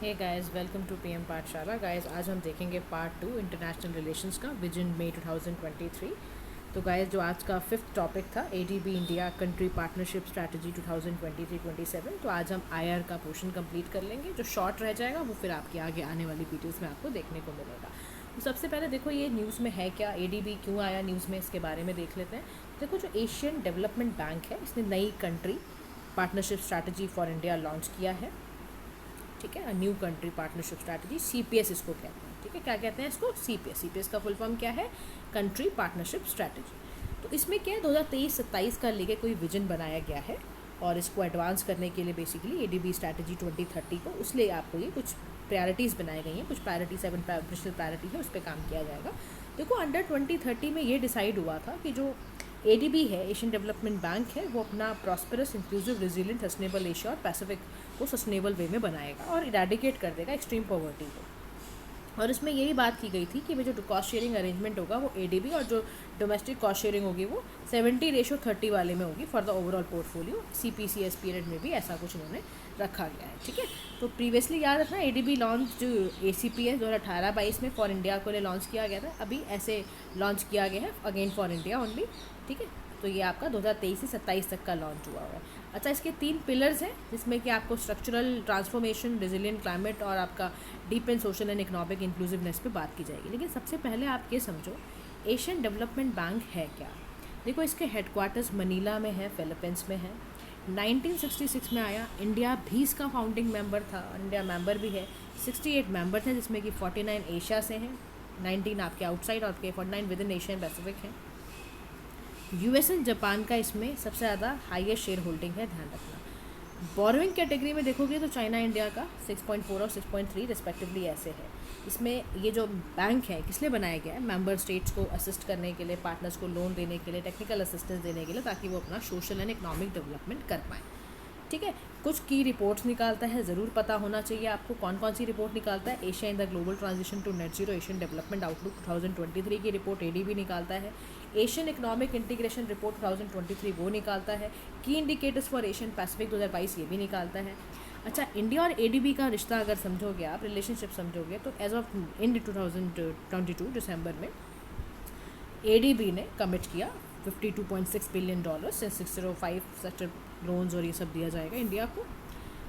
Hey guys, welcome to PM Pathshala. Guys, आज हम देखेंगे पार्ट 2 इंटरनेशनल रिलेशंस का विजन मई 2023। तो गाइस, जो आज का फिफ्थ टॉपिक था ADB India country partnership strategy 2023-27, तो आज हम आईआर का पोर्शन कंप्लीट कर लेंगे। जो शॉर्ट रह जाएगा वो फिर आपकी आगे आने वाली वीडियोस में आपको देखने को मिलेगा। तो सबसे पहले देखो ये न्यूज़ में है क्या, एडीबी क्यों आया न्यूज़ में, इसके बारे में देख लेते हैं। देखो, जो एशियन डेवलपमेंट बैंक है इसने नई country partnership strategy for India launch किया है। ठीक है, new country partnership strategy, CPS इसको कहते हैं। ठीक है, क्या कहते हैं इसको? सीपीएस का फुल फॉर्म क्या है? Country partnership strategy. तो इसमें क्या है, 2023-27 का लेके कोई विजन बनाया गया है और इसको एडवांस करने के लिए बेसिकली एडीबी स्ट्रैटेजी 2030 को, उसलिए आपको ये कुछ प्रायोरिटीज़ बनाई गई हैं। कुछ प्रायोरिटी 7 नेशनल प्रायोरिटी है, उस पर काम किया जाएगा। देखो, अंडर 2030 में ये डिसाइड हुआ था कि जो एडीबी है, एशियन डेवलपमेंट बैंक है, वो अपना prosperous, inclusive, resilient, sustainable Asia और पैसिफिक को सस्टेनेबल वे में बनाएगा और इरेडिकेट कर देगा एक्सट्रीम पॉवर्टी को। और इसमें यही बात की गई थी कि जो कॉस्ट शेयरिंग अरेंजमेंट होगा वो एडीबी, और जो डोमेस्टिक कॉस्ट शेयरिंग होगी वो 70:30 वाले में होगी for the overall portfolio. CPCS period में भी ऐसा कुछ उन्होंने रखा गया है। ठीक है, तो प्रीवियसली याद रखना, एडीबी लॉन्च जो एसीपीएस 2018-22 में फॉर इंडिया को लिए लॉन्च किया गया था, अभी ऐसे लॉन्च किया गया है अगेन फॉर इंडिया ओनली। ठीक है, तो ये आपका 2023 से 27 तक का लॉन्च हुआ है। अच्छा, इसके 3 पिलर्स हैं जिसमें कि आपको स्ट्रक्चरल ट्रांसफॉर्मेशन, रेजिलिएंट क्लाइमेट और आपका deep and social and economic inclusiveness पे बात की जाएगी। लेकिन सबसे पहले आप ये समझो एशियन डेवलपमेंट बैंक है क्या। देखो, इसके हेडक्वार्टर्स मनीला में है, फिलीपींस में है। 1966 में आया। इंडिया भी इसका फाउंडिंग मेंबर था, इंडिया मेंबर भी है। 68 मेंबर थे जिसमें कि 49 एशिया से हैं, 19 आपके आउटसाइड और 49 विद इन एशियन पैसिफिक हैं। यूएस एंड जापान का इसमें सबसे ज़्यादा हाईएस्ट शेयर होल्डिंग है, ध्यान रखना। बोरोइंग कैटेगरी में देखोगे तो चाइना इंडिया का 6.4 और 6.3 रिस्पेक्टिवली ऐसे है। इसमें ये जो बैंक है किस लिए बनाया गया है? मेंबर स्टेट्स को असिस्ट करने के लिए, पार्टनर्स को लोन देने के लिए, टेक्निकल असिस्टेंस देने के लिए, ताकि वो अपना सोशल एंड इकोनॉमिक डेवलपमेंट कर पाएँ। ठीक है, कुछ की रिपोर्ट्स निकालता है, ज़रूर पता होना चाहिए आपको कौन कौन सी रिपोर्ट निकालता है। Asia in the global transition to net zero Asian development outlook 2023 की रिपोर्ट एडीबी निकालता है। एशियन इकोनॉमिक इंटीग्रेशन रिपोर्ट 2023 वो निकालता है। की इंडिकेटर्स फॉर एशियन पैसिफिक 2022 ये भी निकालता है। अच्छा, इंडिया और एडीबी का रिश्ता अगर समझोगे आप, रिलेशनशिप समझोगे, तो एज ऑफ इन 2022 दिसंबर में एडीबी ने कमिट किया $52.6 बिलियन से 605 सेक्टर लोन्स और ये सब दिया जाएगा इंडिया को,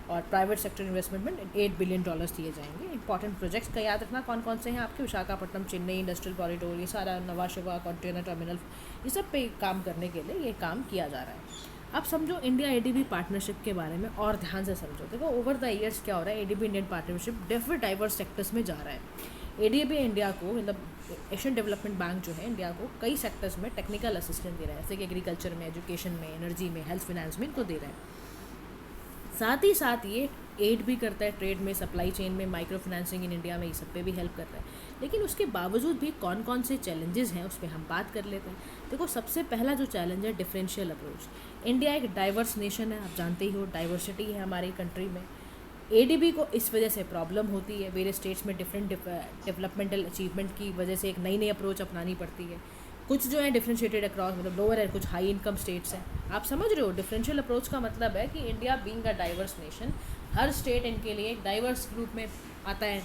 और प्राइवेट सेक्टर इन्वेस्टमेंट में $8 बिलियन दिए जाएंगे। इंपॉर्टेंट प्रोजेक्ट्स का याद रखना कौन कौन से हैं आपके, विशाखापट्टनम, चेन्नई इंडस्ट्रियल कॉरिडोर, ये सारा नवा शिवा कंटेनर टर्मिनल, ये सब पे काम करने के लिए ये काम किया जा रहा है। अब समझो इंडिया एडीबी पार्टनरशिप के बारे में और ध्यान से समझो। देखो, ओवर द ईयर्स क्या हो रहा है, ADB Indian partnership different diverse sectors में जा रहा है। एडीबी इंडिया को, मतलब एशियन डेवलपमेंट बैंक जो है, इंडिया को कई सेक्टर्स में टेक्निकल असिस्टेंस दे रहा है, जैसे कि एग्रीकल्चर में, एजुकेशन में, एनर्जी में, हेल्थ फाइनेंस में इनको दे रहा है। साथ ही साथ ये एड भी करता है ट्रेड में, सप्लाई चेन में, माइक्रो फाइनेंसिंग इन इंडिया में, ये सब पे भी हेल्प कर रहा है। लेकिन उसके बावजूद भी कौन कौन से चैलेंजेस हैं उस पर हम बात कर लेते हैं। देखो, सबसे पहला जो चैलेंज है, डिफरेंशियल अप्रोच। इंडिया एक डाइवर्स नेशन है, आप जानते ही हो, डाइवर्सिटी है हमारी कंट्री में। एडीबी को इस वजह से प्रॉब्लम होती है, वेरियस स्टेट्स में डिफरेंट डेवलपमेंटल अचीवमेंट की वजह से एक नई नई अप्रोच अपनानी पड़ती है। कुछ जो है डिफरेंशिएटेड अक्रॉस, मतलब लोअर है, कुछ हाई इनकम स्टेट्स हैं। आप समझ रहे हो, डिफरेंशियल अप्रोच का मतलब है कि India being a diverse nation, her state इनके लिए एक डाइवर्स ग्रुप में आता है।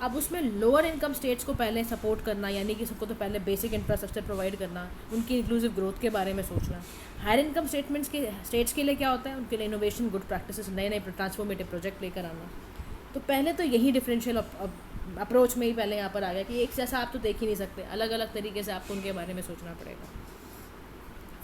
अब उसमें लोअर इनकम स्टेट्स को पहले सपोर्ट करना, यानी कि सबको तो पहले बेसिक इंफ्रास्ट्रक्चर प्रोवाइड करना, उनकी इंक्लूसिव ग्रोथ के बारे में सोचना। हायर इनकम स्टेट्स के लिए क्या होता है, उनके लिए इनोवेशन, गुड प्रैक्टिसेस, नए नए ट्रांसफॉर्मेटिव प्रोजेक्ट लेकर आना। तो पहले तो यही डिफरेंशियल अप्रोच में ही पहले यहाँ पर आ गया कि एक जैसा आप तो देख ही नहीं सकते, अलग अलग तरीके से आपको उनके बारे में सोचना पड़ेगा।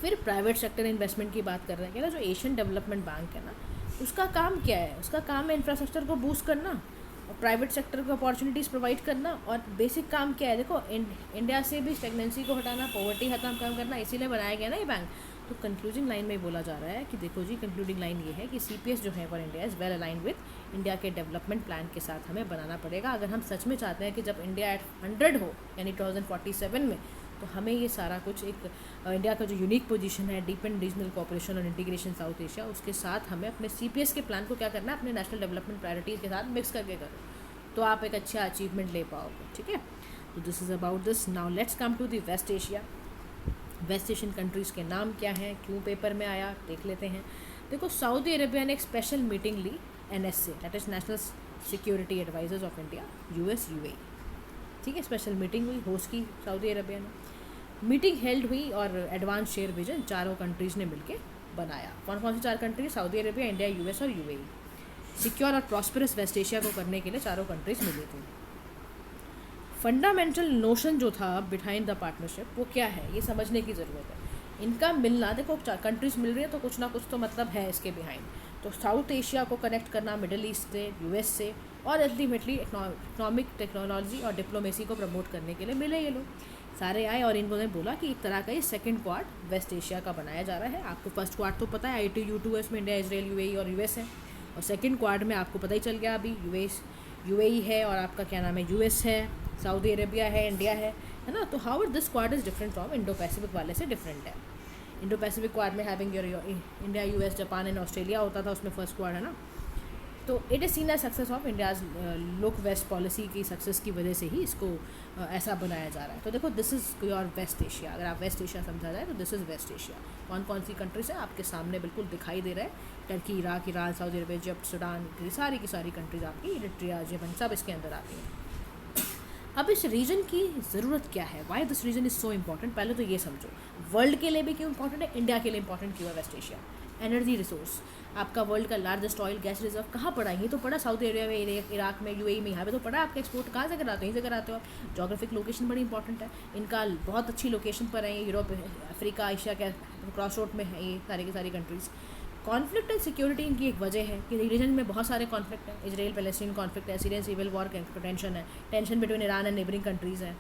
फिर प्राइवेट सेक्टर इन्वेस्टमेंट की बात कर रहे हैं कि ना, जो एशियन डेवलपमेंट बैंक है ना, उसका काम क्या है? उसका काम है इंफ्रास्ट्रक्चर को बूस्ट करना और प्राइवेट सेक्टर को अपॉर्चुनिटीज़ प्रोवाइड करना। और बेसिक काम क्या है? देखो, इंडिया से भी स्टेगनेंसी को हटाना, पॉवर्टी खत्म काम करना, इसीलिए बनाया गया ना ये बैंक। तो कंक्लूडिंग लाइन में बोला जा रहा है कि देखो जी, कंक्लूडिंग लाइन ये है कि सीपीएस जो है for India is well aligned with India के डेवलपमेंट प्लान के साथ हमें बनाना पड़ेगा, अगर हम सच में चाहते हैं कि जब इंडिया एट 100 हो, यानी 2047 में, तो हमें ये सारा कुछ एक इंडिया का जो यूनिक पोजीशन है, डीप एंड रीजनल कोऑपरेशन और इंटीग्रेशन साउथ एशिया, उसके साथ हमें अपने सीपीएस के प्लान को क्या करना है, अपने नेशनल डेवलपमेंट प्रायोरिटीज़ के साथ मिक्स करके करो, तो आप एक अच्छा अचीवमेंट ले पाओगे। ठीक है, तो this is about this. Now let's come to the west Asia. West Asian countries के नाम क्या हैं, क्यों पेपर में आया, देख लेते हैं। देखो, सऊदी अरेबिया ने एक स्पेशल मीटिंग ली एनएस से, that is national security advisers of India US UAE। ठीक है, स्पेशल मीटिंग हुई, होस्ट की सऊदी अरबिया ने। मीटिंग हेल्ड हुई और एडवांस शेयर विजन चारों कंट्रीज़ ने मिलकर बनाया। कौन कौन सी 4 countries? Saudi Arabia, India, US और UAE। सिक्योर और प्रॉस्परस वेस्ट एशिया को करने के लिए चारों कंट्रीज मिली थी। फंडामेंटल नोशन जो था बिहाइंड द पार्टनरशिप वो क्या है, ये समझने की ज़रूरत है। इनका मिलना, देखो 4 कंट्रीज मिल रही है तो कुछ ना कुछ तो मतलब है इसके बिहाइंड। तो साउथ एशिया को कनेक्ट करना मिडिल ईस्ट से, US से, और अल्टीमेटली इकोनॉमिक, टेक्नोलॉजी और डिप्लोमेसी को प्रमोट करने के लिए मिले ये लोग सारे आए। और इन्होंने बोला कि एक तरह का ये सेकंड क्वाड वेस्ट एशिया का बनाया जा रहा है। आपको फर्स्ट क्वाड तो पता है ITU2 है, इसमें इंडिया, इजराइल, UAE और US है। और सेकंड क्वाड में आपको पता ही चल गया अभी UAE है, और आपका क्या नाम है, US है, सऊदी अरेबिया है, इंडिया है ना। तो how this quad is different from Indo Pacific वाले से डिफरेंट है। इंडो पैसिफिक क्वाड में having your India, US, Japan and Australia होता था, उसमें फर्स्ट क्वाड है ना। तो it is seen as success of India's look west policy की सक्सेस की वजह से ही इसको ऐसा बनाया जा रहा है। तो देखो, this is your west Asia. अगर आप वेस्ट एशिया समझा जाए तो दिस इज़ वेस्ट एशिया। कौन कौन सी कंट्रीज है आपके सामने बिल्कुल दिखाई दे रहा है। Turkey, Iraq, Iran, Saudi Arabia, Egypt, Sudan, की सारी कंट्रीज आपकी, इरिट्रिया, यमन, सब इसके अंदर आती हैं। अब इस रीजन की ज़रूरत क्या है, why this region is so important, पहले तो ये समझो। वर्ल्ड के लिए भी क्यों इंपॉर्टेंट है, इंडिया के लिए इंपॉर्टेंट क्यों है वेस्ट एशिया। एनर्जी रिसोर्स, आपका वर्ल्ड का लार्जेस्ट ऑयल गैस रिजर्व कहाँ पड़ा है, ये तो पड़ा सऊदी अरेबिया में, इराक में, UAE में, यहाँ पे तो पड़ा। आपका एक्सपोर्ट कहाँ से कराते हो, यहीं से कराते हो आप। जोग्राफिक लोकेशन बड़ी इंपॉर्टेंट है, इनका बहुत अच्छी लोकेशन पर है, यूरोप, अफ्रीका, एशिया के क्रॉस रोड में है ये सारी की सारी कंट्रीज़। कॉन्फ्लिक्ट एंड सिक्योरिटी इनकी एक वजह है कि रीजन में बहुत सारे कॉन्फ्लिक्ट हैं। इजराइल पैलेस्टीन कॉन्फ्लिक्ट है, सीरियन सिविल वॉर टेंशन है, tension between Iran and neighbouring countries है।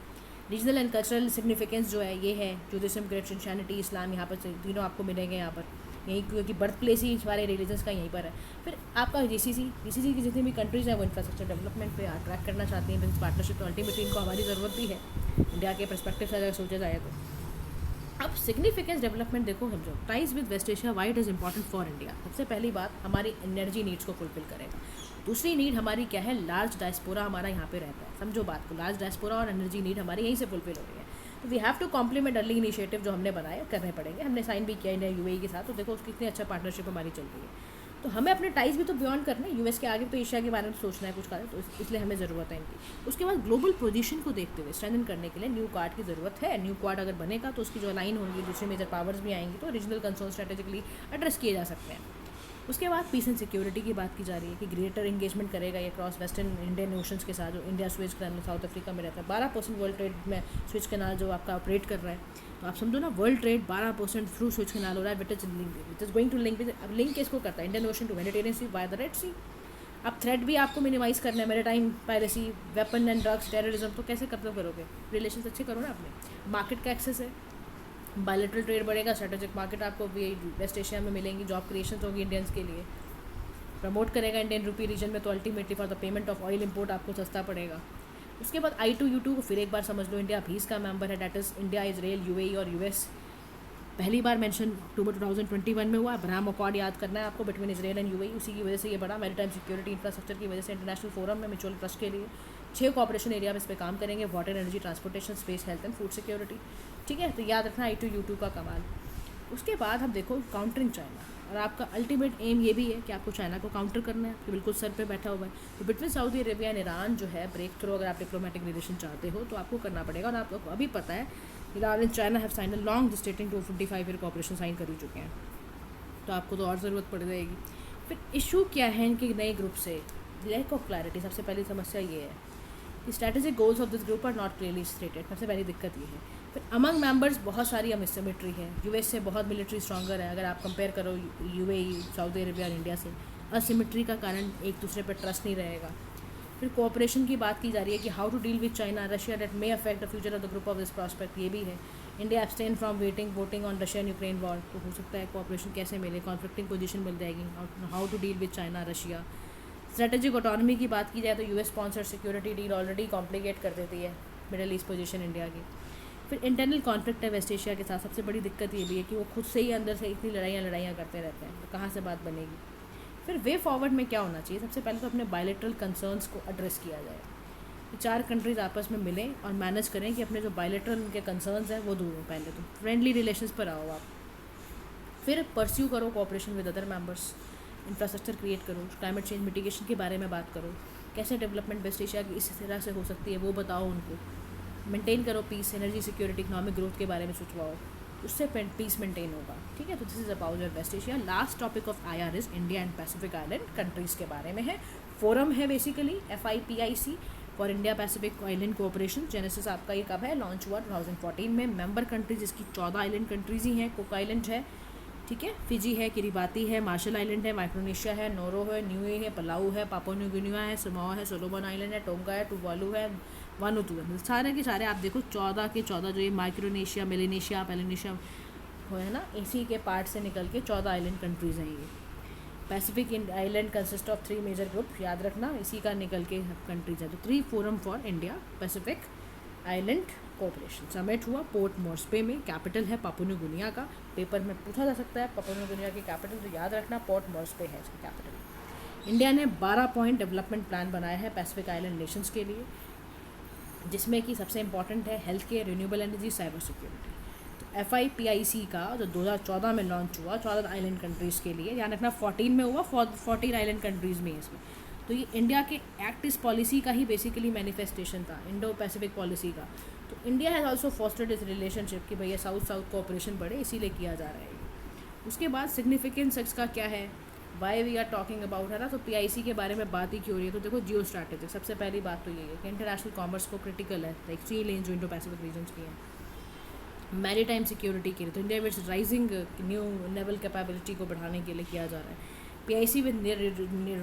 रीजनल एंड कल्चरल सिग्निफिकेंस जो है ये है, जुडिज्म, क्रिश्चियनिटी, इस्लाम, यहाँ पर तीनों आपको मिलेंगे यहाँ पर, यहीं क्योंकि बर्थ प्लेस ही सारे रिलीजन्स का यहीं पर है। फिर आपका GCC की जितनी भी कंट्रीज़ हैं वो इंफ्रास्ट्रक्चर डेवलपमेंट पे अट्रैक्ट करना चाहती हैं बिजनेस पार्टनरशिप। तो अल्टीमेटली इनको हमारी ज़रूरत भी है इंडिया के परस्पेक्टिव से अगर सोचा जाए तो। अब सिग्निफिकेंस डेवलपमेंट देखो, समझो ties with west Asia, why it is important for India. सबसे पहली बात, हमारी एनर्जी नीड्स को फुलफिल करेगा। दूसरी नीड हमारी क्या है, लार्ज डायस्पोरा हमारा यहाँ पे रहता है। समझो बात को, लार्ज डायस्पोरा और एनर्जी नीड हमारी यहीं से फुलफिल हो रही है। तो we have to complement early initiative जो हमने बनाए करने पड़ेंगे। हमने साइन भी किया इंडिया UAE के साथ, तो देखो कितनी अच्छा पार्टनरशिप हमारी चल रही है। तो हमें अपने टाइज भी तो बियॉन्ड करना है, US के आगे तो एशिया के बारे में सोचना है कुछ कारण, तो इसलिए हमें ज़रूरत है इनकी। उसके बाद ग्लोबल पोजीशन को देखते हुए स्ट्रेंथन करने के लिए न्यू क्वाड की ज़रूरत है। न्यू क्वाड अगर बनेगा तो उसकी जो अलाइन होंगी, दूसरी मेजर पावर्स भी आएंगी, तो रीजनल कंसर्न स्ट्रेटेजिकली एड्रेस किए जा सकते हैं। उसके बाद पीस एंड सिक्योरिटी की बात की जा रही है कि ग्रेटर इंगेजमेंट करेगा ये क्रॉस वेस्टर्न इंडियन ओशंस के साथ, जो India Suez canal south Africa में रहता है। 12% वर्ल्ड ट्रेड में स्वेज कैनाल जो आपका ऑपरेट कर रहा है। तो आप समझो ना, world trade 12% through Suez Canal हो रहा है, which is going to link. अब लिंक किसको करता है, Indian Ocean to Mediterranean Sea by the Red Sea. अब थ्रेट भी आपको मिनिमाइज़ करना है, maritime piracy, weapon and drugs, terrorism, तो कैसे करोगे, रिलेशन अच्छे करो ना अपने। मार्केट का एक्सेस है, बायलैटरल ट्रेड बढ़ेगा, स्ट्रेटेजिक मार्केट आपको वेस्ट एशिया में मिलेंगी, जॉब क्रिएशन होगी इंडियंस के लिए, प्रमोट करेगा इंडियन रूपी रीजन में, तो ultimately for the payment of oil import आपको सस्ता पड़ेगा। उसके बाद ITU2 को फिर एक बार समझ लो, इंडिया भी इसका मेंबर है, that is India, Israel, UAE और US। पहली बार मेंशन अक्टूबर 2021 में हुआ। अब्राहम अकॉर्ड याद करना है आपको बिटवीन इजराइल एंड UAE, उसी की वजह से ये बड़ा मैरीटाइम सिक्योरिटी इंफ्रास्ट्रक्चर की वजह से इंटरनेशनल फोरम में म्यूचुअल ट्रस्ट के लिए 6 कोऑपरेशन एरिया में इस पर काम करेंगे, water, energy, transportation, space, health and food security. ठीक है, तो याद रखना ITU2 का कमाल। उसके बाद हम देखो काउंटरिंग चाइना, और आपका अल्टीमेट एम ये भी है कि आपको चाइना को काउंटर करना है, कि बिल्कुल सर पे बैठा हुआ है। तो between Saudi Arabia and Iran जो है ब्रेक थ्रू, अगर आप डिप्लोमेटिक रिलेशन चाहते हो तो आपको करना पड़ेगा। और आपको अभी पता है Iran and China have sign a long distanting 255 year cooperation sign कर ही चुके हैं, तो आपको तो और ज़रूरत पड़ जाएगी। फिर इशू क्या है इनके नए ग्रुप से, लैक ऑफ क्लैरिटी। सबसे पहली समस्या ये है कि strategic goals of this group are not clearly stated. सबसे पहली दिक्कत ये है। फिर अमंग मेंबर्स बहुत सारी असिमेट्री है, US से बहुत मिलिट्री स्ट्रॉन्गर है, अगर आप कंपेयर करो UAE, सऊदी अरेबिया और इंडिया से। असिमेट्री का कारण एक दूसरे पर ट्रस्ट नहीं रहेगा। फिर कोऑपरेशन की बात की जा रही है कि how to deal with China, Russia that may affect the future of the group of this prospect, ये भी है। India abstain from voting on Russia and Ukraine war, तो हो सकता है कोऑपरेशन कैसे मिले, कॉन्फ्लिक्टिंग पोजीशन मिल जाएगी। How to deal with China, Russia. Strategic autonomy की बात की जाए तो US sponsor security deal already complicate कर देती है मिडल ईस्ट पोजीशन इंडिया की। फिर इंटरनल कॉन्फ्लिक्ट है वेस्ट एशिया के साथ। सबसे बड़ी दिक्कत ये भी है कि वो खुद से ही अंदर से इतनी लड़ाइयाँ करते रहते हैं, तो कहाँ से बात बनेगी। फिर वे फॉरवर्ड में क्या होना चाहिए, सबसे पहले तो अपने बायलैटरल कंसर्न्स को एड्रेस किया जाए, कि 4 कंट्रीज़ आपस में मिलें और मैनेज करें कि अपने जो बायलैटरल उनके कंसर्न्स हैं वो दूर हों। पहले तो फ्रेंडली रिलेशंस पर आओ आप। फिर परस्यू करो cooperation with other members, infrastructure create करो, क्लाइमेट चेंज मिटिगेशन के बारे में बात करो, कैसे डेवलपमेंट वेस्ट एशिया की इस तरह से हो सकती है वो बताओ उनको। मेंटेन करो peace, energy security, economic growth के बारे में सोचवाओ, उससे पीस मेंटेन होगा, ठीक है। तो this is about your west Asia. Last topic of IR is India and Pacific island countries के बारे में है। फोरम है basically FIPIC for India Pacific island cooperation. Genesis आपका ये कब है, लॉन्च हुआ 2014 में। मेंबर कंट्रीज इसकी 14 आइलैंड कंट्रीज ही हैं। कुक आइलैंड है, ठीक है, फिजी है, किरिबाती है, मार्शल आइलैंड है, माइक्रोनेशिया है, नोरो है, न्यूए है, पलाऊ है, पापुआ न्यू गिनिया है, समोआ है, सोलोमन आइलैंड है, टोंगा है, टुवालू है, वानुतु है। सारे के सारे आप देखो 14 के 14 जो ये माइक्रोनेशिया, मेलेनेशिया, पेलिनेशिया हो है ना, इसी के पार्ट से निकल के 14 आइलैंड कंट्रीज़ हैं ये। Pacific island consist of 3 major group, याद रखना, इसी का निकल के कंट्रीज है। तो 3 forum for India Pacific island cooperation summit हुआ पोर्ट मोर्स्बे में। कैपिटल है पापुआ न्यू गिनिया का। पेपर में पूछा जा सकता है पापुआ न्यू गिनिया की कैपिटल, तो याद रखना पोर्ट मोर्स्बे है इसकी कैपिटल। इंडिया ने 12 पॉइंट डेवलपमेंट प्लान बनाया है पैसिफिक आइलैंड नेशंस के लिए, जिसमें कि सबसे इंपॉर्टेंट है health care, renewable energy, cyber security. तो FIPIC का जो 2014 में लॉन्च हुआ 14 आइलैंड कंट्रीज़ के लिए, यानी अपना 14 में हुआ, 14 आइलैंड कंट्रीज़ में इसमें। तो ये इंडिया के एक्ट इस पॉलिसी का ही बेसिकली मैनिफेस्टेशन था, इंडो पैसिफिक पॉलिसी का। तो इंडिया हैज़ ऑल्सो फॉस्टर्ड इस रिलेशनशिप कि भैया साउथ साउथ कोऑपरेशन बढ़े, इसीलिए किया जा रहा है। उसके बाद सिग्निफिकेंस इसका क्या है, why we are talking about, है ना। तो PIC के बारे में बात ही क्यों हो रही है, तो देखो जियो स्ट्रैटेजी, सबसे पहली बात तो यही है कि इंटरनेशनल कॉमर्स को क्रिटिकल है, लाइक 3 लेन जो इंडो पैसिफिक रीजन्स की हैं। मैरीटाइम सिक्योरिटी के लिए तो India with rising new naval capability को बढ़ाने के लिए किया जा रहा है। PIC with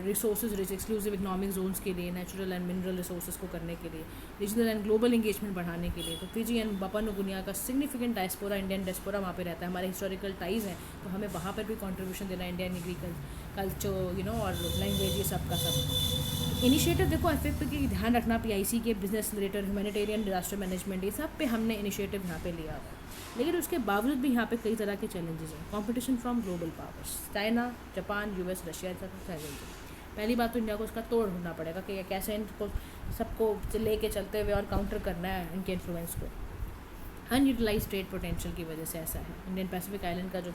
resources rich exclusive economic zones के लिए, नेचुरल एंड मिनरल रिसोर्सेज को करने के लिए, रीजनल एंड ग्लोबल इंगेजमेंट बढ़ाने के लिए। तो Fiji and Papua new Guinea का सिग्निफिकेंट डायस्पोरा, इंडियन डायस्पोरा वहाँ पे रहता है, हमारे हिस्टोरिकल टाइज हैं, तो हमें वहाँ पर भी कंट्रीब्यूशन देना है, इंडियन कल्चर और लैंग्वेज, ये सब का सब। इनिशिएटिव देखो FIP के ध्यान रखना, PIC के business related, humanitarian, disaster management, ये सब पे हमने इनिशिएटिव यहाँ पे लिया है। लेकिन उसके बावजूद भी यहाँ पे कई तरह के चैलेंजेस हैं। Competition from global powers, China, Japan, US, Russia, सब चैलेंज है। पहली बात तो इंडिया को उसका तोड़ ढूंढना पड़ेगा कि कैसे इनको सबको लेके चलते हुए और काउंटर करना है इनके इन्फ्लुएंस को। अनयूटिलाइज ट्रेड पोटेंशियल की वजह से ऐसा है। इंडियन पैसिफिक आइलैंड का जो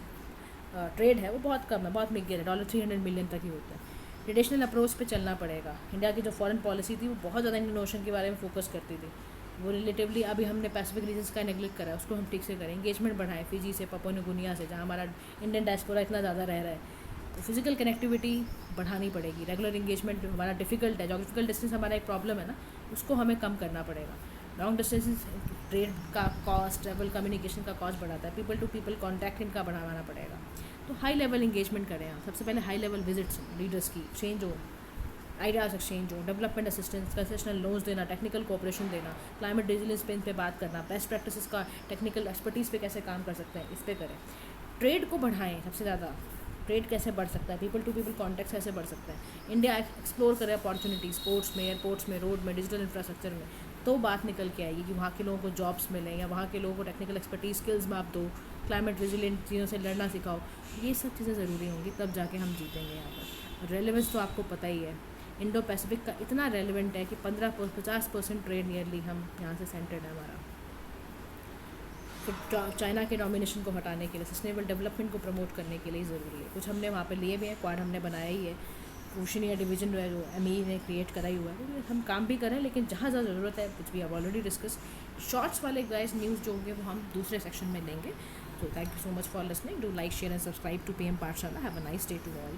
ट्रेड है वो बहुत कम है, बहुत मिगेर है, $300 मिलियन तक ही होता है। ट्रेडिशनल अप्रोच पे चलना पड़ेगा। इंडिया की जो फॉरेन पॉलिसी थी वो बहुत ज़्यादा इंडियन ओशन के बारे में फोकस करती थी, वो रिलेटिवली अभी हमने पैसिफिक रीजन्स का नेगलेक्ट करा है, उसको हम ठीक से करें। इंगेजमेंट बढ़ाएं फिजी से, पापुआ न्यू गिनिया से, जहाँ हमारा इंडियन डायस्पोरा इतना ज़्यादा रह रहा है, तो फिजिकल कनेक्टिविटी बढ़ानी पड़ेगी। रेगुलर इंगेजमेंट हमारा डिफिकल्ट है, जोग्राफिकल डिस्टेंस हमारा एक प्रॉब्लम है ना, उसको हमें कम करना पड़ेगा। लॉन्ग डिस्टेंस ट्रेड का कॉस्ट, ट्रैवल कम्युनिकेशन का कॉस्ट बढ़ाता है, पीपल टू पीपल कॉन्टैक्ट इनका बढ़ाना पड़ेगा। तो हाई लेवल इंगेजमेंट करें आप, सबसे पहले हाई लेवल विजिट्स लीडर्स की, एक्सचेंज हो, आइडियाज़ एक्सचेंज हो, डेवलपमेंट असिस्टेंस, कंसेशनल लोन्स देना, टेक्निकल कोऑपरेशन देना, क्लाइमेट रेजिलियंस पे इन पे बात करना, बेस्ट प्रैक्टिसेस का टेक्निकल एक्सपर्टीज़ पे कैसे काम कर सकते हैं, इस पे करें। ट्रेड को बढ़ाएं, सबसे ज़्यादा ट्रेड कैसे बढ़ सकता है, पीपल टू पीपल कॉन्टैक्ट कैसे बढ़ सकता है। इंडिया एक्सप्लोर करे अपॉर्चुनिटी स्पोर्ट्स में, एयरपोर्ट्स में, रोड में, डिजिटल इंफ्रास्ट्रक्चर में, तो बात निकल के आएगी कि वहाँ के लोगों को जॉब्स मिलें या वहाँ के लोगों को टेक्निकल एक्सपर्टीज स्किल्स में आप दो, क्लाइमेट रेजिलिएंट चीज़ों से लड़ना सिखाओ। ये सब चीज़ें ज़रूरी होंगी, तब जाके हम जीतेंगे यहाँ पर। रेलेवेंस तो आपको पता ही है, इंडो पैसिफिक का इतना रेलिवेंट है कि 50% ट्रेड नियरली हम यहाँ से सेंटर्ड है हमारा। फिर चाइना के डोमिनेशन को हटाने के लिए, सस्टेनेबल डेवलपमेंट को प्रमोट करने के लिए ज़रूरी है। कुछ हमने वहाँ पे लिए भी हैं, क्वाड हमने बनाया ही है, ओशनिया डिवीजन जो है जो ME ने क्रिएट करा ही हुआ है, हम काम भी करें, लेकिन जहाँ जहाँ ज़रूरत है, कुछ भी अब ऑलरेडी डिस्कस। शॉर्ट्स वाले गाइस न्यूज़ जो होंगे वो हम दूसरे सेक्शन में लेंगे। So thank you so much for listening. Do like, share and subscribe to PM Pathshala. Have a nice day to all.